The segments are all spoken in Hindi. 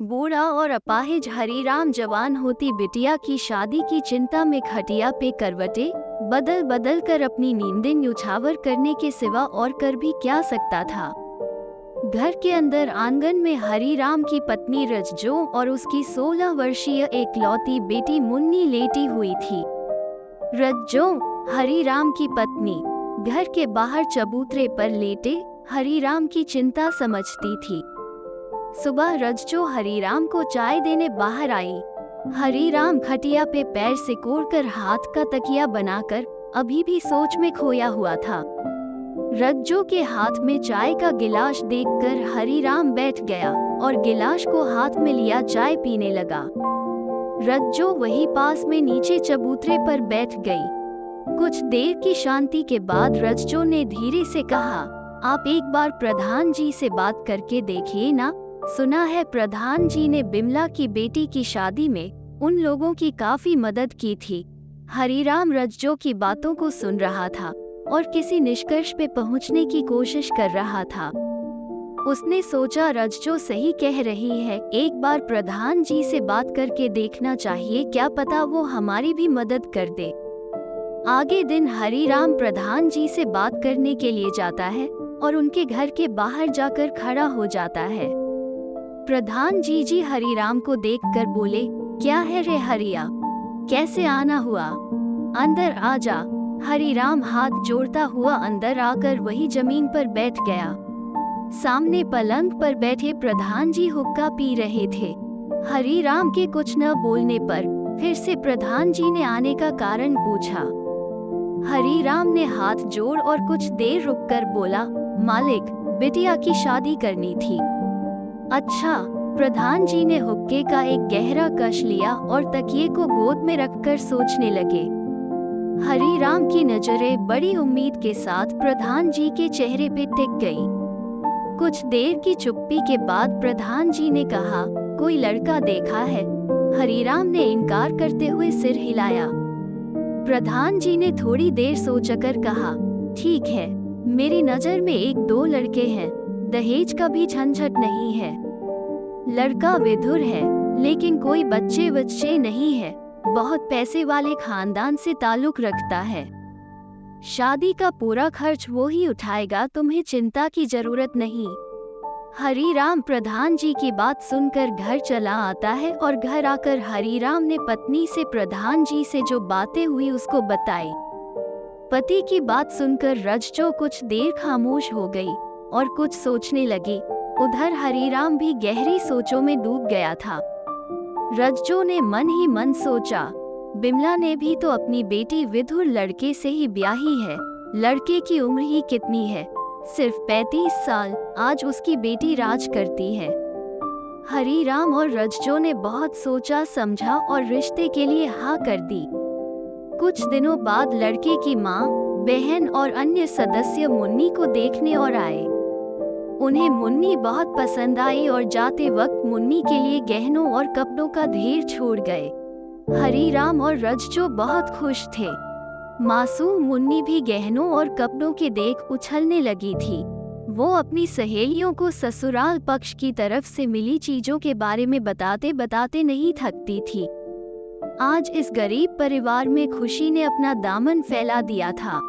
बूढ़ा और अपाहिज हरीराम जवान होती बिटिया की शादी की चिंता में खटिया पे करवटे बदल बदल कर अपनी नींदें न्योछावर करने के सिवा और कर भी क्या सकता था। घर के अंदर आंगन में हरीराम की पत्नी रजजो और उसकी 16 वर्षीय एकलौती बेटी मुन्नी लेटी हुई थी। रजजो, हरीराम की पत्नी, घर के बाहर चबूतरे पर लेटे हरीराम की चिंता समझती थी। सुबह रजजो हरीराम को चाय देने बाहर आई। हरीराम खटिया पे पैर सिकोड़कर हाथ का तकिया बनाकर अभी भी सोच में खोया हुआ था। रज्जो के हाथ में चाय का गिलास देखकर हरीराम बैठ गया और गिलास को हाथ में लिया चाय पीने लगा। रज्जो वही पास में नीचे चबूतरे पर बैठ गई। कुछ देर की शांति के बाद रज्जो ने धीरे से कहा, आप एक बार प्रधान जी से बात करके देखिए ना। सुना है प्रधान जी ने बिमला की बेटी की शादी में उन लोगों की काफी मदद की थी। हरीराम रज्जो की बातों को सुन रहा था और किसी निष्कर्ष पे पहुंचने की कोशिश कर रहा था। उसने सोचा रज्जो सही कह रही है, एक बार प्रधान जी से बात करके देखना चाहिए, क्या पता वो हमारी भी मदद कर दे। आगे दिन हरीराम प्रधान जी से बात करने के लिए जाता है और उनके घर के बाहर जाकर खड़ा हो जाता है। प्रधान जी हरीराम को देखकर बोले, क्या है रे हरिया, कैसे आना हुआ, अंदर आ जा। हरीराम हाथ जोड़ता हुआ अंदर आकर वही जमीन पर बैठ गया। सामने पलंग पर बैठे प्रधान जी हुक्का पी रहे थे। हरीराम के कुछ न बोलने पर फिर से प्रधान जी ने आने का कारण पूछा। हरीराम ने हाथ जोड़ और कुछ देर रुककर बोला, मालिक, बिटिया की शादी करनी थी। अच्छा। प्रधान जी ने हुक्के का एक गहरा कश लिया और तकिए को गोद में रखकर सोचने लगे। हरीराम की नजरें बड़ी उम्मीद के साथ प्रधान जी के चेहरे पे टिक गई। कुछ देर की चुप्पी के बाद प्रधान जी ने कहा, कोई लड़का देखा है? हरीराम ने इनकार करते हुए सिर हिलाया। प्रधान जी ने थोड़ी देर सोचकर कहा, ठीक है, मेरी नजर में एक दो लड़के हैं, दहेज का भी झंझट नहीं है। लड़का विधुर है लेकिन कोई बच्चे नहीं है, बहुत पैसे वाले खानदान से ताल्लुक रखता है। शादी का पूरा खर्च वो ही उठाएगा, तुम्हें चिंता की जरूरत नहीं। हरीराम प्रधान जी की बात सुनकर घर चला आता है और घर आकर हरीराम ने पत्नी से प्रधान जी से जो बातें हुई उसको बताई। पति की बात सुनकर रज्जो कुछ देर खामोश हो गई और कुछ सोचने लगी। उधर हरीराम भी गहरी सोचों में डूब गया था। रज्जो ने मन ही मन सोचा, बिमला ने भी तो अपनी बेटी विधुर लड़के से ही ब्याही है। लड़के की उम्र ही कितनी है, सिर्फ 35 साल। आज उसकी बेटी राज करती है। हरीराम और रज्जो ने बहुत सोचा समझा और रिश्ते के लिए हाँ कर दी। कुछ दिनों बाद लड़के की माँ, बहन और अन्य सदस्य मुन्नी को देखने और आए। उन्हें मुन्नी बहुत पसंद आई और जाते वक्त मुन्नी के लिए गहनों और कपड़ों का ढेर छोड़ गए। हरीराम और रज्जो बहुत खुश थे। मासूम मुन्नी भी गहनों और कपड़ों के देख उछलने लगी थी। वो अपनी सहेलियों को ससुराल पक्ष की तरफ से मिली चीजों के बारे में बताते बताते नहीं थकती थी। आज इस गरीब परिवार में खुशी ने अपना दामन फैला दिया था।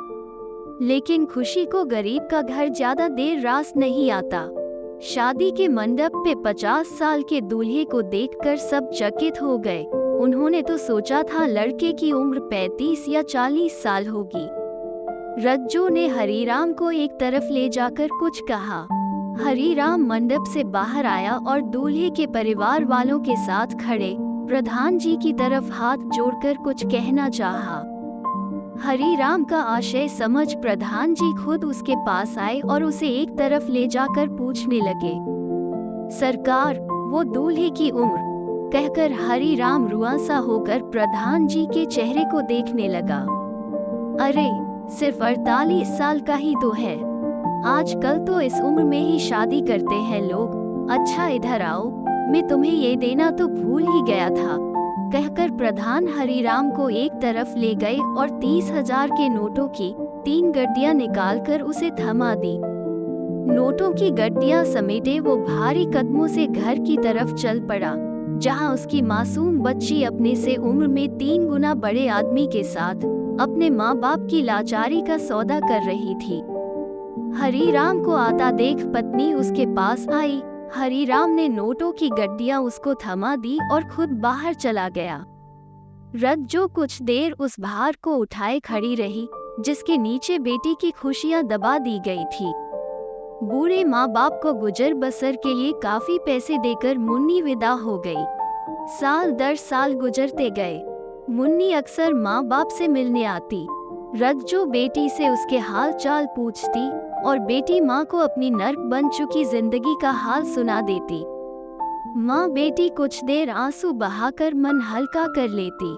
लेकिन खुशी को गरीब का घर ज्यादा देर रास नहीं आता। शादी के मंडप पे 50 साल के दूल्हे को देखकर सब चकित हो गए। उन्होंने तो सोचा था लड़के की उम्र 35 या 40 साल होगी। रज्जो ने हरीराम को एक तरफ ले जाकर कुछ कहा। हरीराम मंडप से बाहर आया और दूल्हे के परिवार वालों के साथ खड़े प्रधान जी की तरफ हाथ जोड़कर कुछ कहना चाहा। हरीराम का आशय समझ प्रधान जी खुद उसके पास आए और उसे एक तरफ ले जाकर पूछने लगे, सरकार, वो दूल्हे की उम्र? कहकर हरीराम रुआंसा होकर प्रधान जी के चेहरे को देखने लगा। अरे, सिर्फ 48 साल का ही तो है। आजकल तो इस उम्र में ही शादी करते हैं लोग। अच्छा इधर आओ, मैं तुम्हें ये देना तो भूल ही गया था। कहकर प्रधान हरीराम को एक तरफ ले गए और 30,000 के नोटों की 3 गड्डियां निकालकर उसे थमा दी। नोटों की गड्डियां समेटे वो भारी कदमों से घर की तरफ चल पड़ा, जहां उसकी मासूम बच्ची अपने से उम्र में 3 गुना बड़े आदमी के साथ अपने माँ बाप की लाचारी का सौदा कर रही थी। हरीराम को आता देख पत्नी उसके पास आई। हरीराम ने नोटों की गड्डियां उसको थमा दी और खुद बाहर चला गया। रज्जो कुछ देर उस भार को उठाए खड़ी रही, जिसके नीचे बेटी की खुशियां दबा दी गई थी। बूढ़े माँ बाप को गुजर बसर के लिए काफी पैसे देकर मुन्नी विदा हो गई। साल दर साल गुजरते गए। मुन्नी अक्सर माँ बाप से मिलने आती। रज्जो बेटी से उसके हाल चाल पूछती और बेटी माँ को अपनी नर्क बन चुकी जिंदगी का हाल सुना देती। माँ बेटी कुछ देर आंसू बहाकर मन हल्का कर लेती।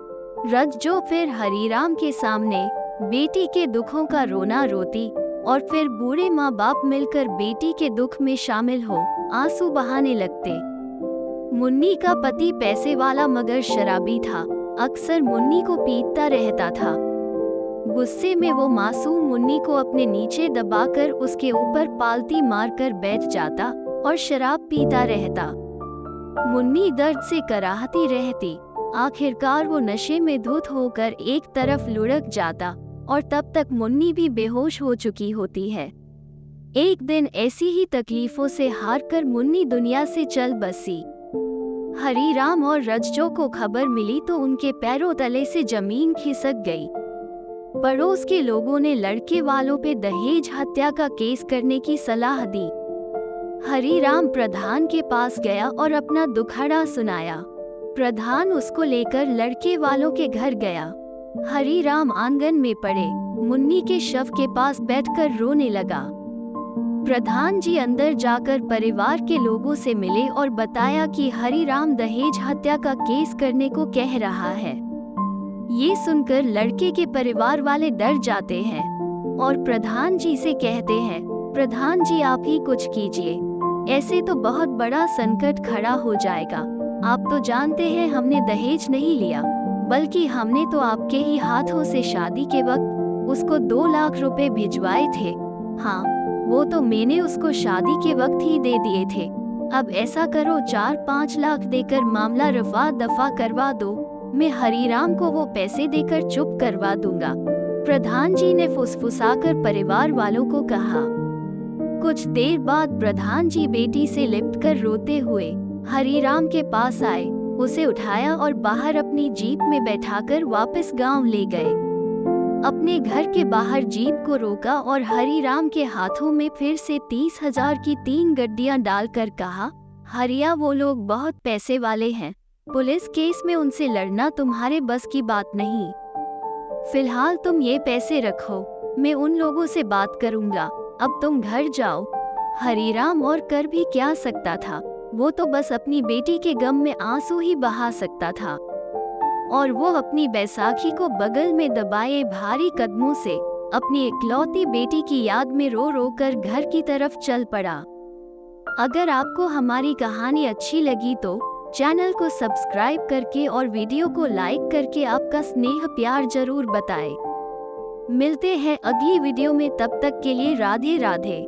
रज्जो फिर हरीराम के सामने बेटी के दुखों का रोना रोती और फिर बूढ़े माँ बाप मिलकर बेटी के दुख में शामिल हो आंसू बहाने लगते। मुन्नी का पति पैसे वाला मगर शराबी था। अक्सर मुन्नी को पीटता रहता था। गुस्से में वो मासूम मुन्नी को अपने नीचे दबाकर उसके ऊपर पालती मारकर बैठ जाता और शराब पीता रहता। मुन्नी दर्द से कराहती रहती। आखिरकार वो नशे में धुत होकर एक तरफ लुढ़क जाता और तब तक मुन्नी भी बेहोश हो चुकी होती है। एक दिन ऐसी ही तकलीफों से हारकर मुन्नी दुनिया से चल बसी। हरीराम और रज्जो को खबर मिली तो उनके पैरों तले से जमीन खिसक गई। पड़ोस के लोगों ने लड़के वालों पे दहेज हत्या का केस करने की सलाह दी। हरीराम प्रधान के पास गया और अपना दुखड़ा सुनाया। प्रधान उसको लेकर लड़के वालों के घर गया। हरीराम आंगन में पड़े मुन्नी के शव के पास बैठकर रोने लगा। प्रधान जी अंदर जाकर परिवार के लोगों से मिले और बताया कि हरीराम दहेज हत्या का केस करने को कह रहा है। ये सुनकर लड़के के परिवार वाले डर जाते हैं और प्रधान जी से कहते हैं, प्रधान जी आप ही कुछ कीजिए, ऐसे तो बहुत बड़ा संकट खड़ा हो जाएगा। आप तो जानते हैं हमने दहेज नहीं लिया, बल्कि हमने तो आपके ही हाथों से शादी के वक्त उसको 2 लाख रुपए भिजवाए थे। हाँ, वो तो मैंने उसको शादी के वक्त ही दे दिए थे। अब ऐसा करो 4-5 लाख देकर मामला रफा दफा करवा दो, मैं हरीराम को वो पैसे देकर चुप करवा दूंगा। प्रधान जी ने फुसफुसाकर परिवार वालों को कहा। कुछ देर बाद प्रधान जी बेटी से लिपटकर रोते हुए हरीराम के पास आए, उसे उठाया और बाहर अपनी जीप में बैठाकर वापस गांव ले गए। अपने घर के बाहर जीप को रोका और हरीराम के हाथों में फिर से 30,000 की 3 गड्डियां डालकर कहा, हरिया वो लोग बहुत पैसे वाले हैं, पुलिस केस में उनसे लड़ना तुम्हारे बस की बात नहीं। फिलहाल तुम ये पैसे रखो, मैं उन लोगों से बात करूंगा, अब तुम घर जाओ। हरीराम और कर भी क्या सकता था, वो तो बस अपनी बेटी के गम में आंसू ही बहा सकता था। और वो अपनी बैसाखी को बगल में दबाए भारी कदमों से अपनी इकलौती बेटी की याद में रो रो कर घर की तरफ चल पड़ा। अगर आपको हमारी कहानी अच्छी लगी तो चैनल को सब्सक्राइब करके और वीडियो को लाइक करके आपका स्नेह प्यार जरूर बताएं। मिलते हैं अगली वीडियो में, तब तक के लिए राधे राधे।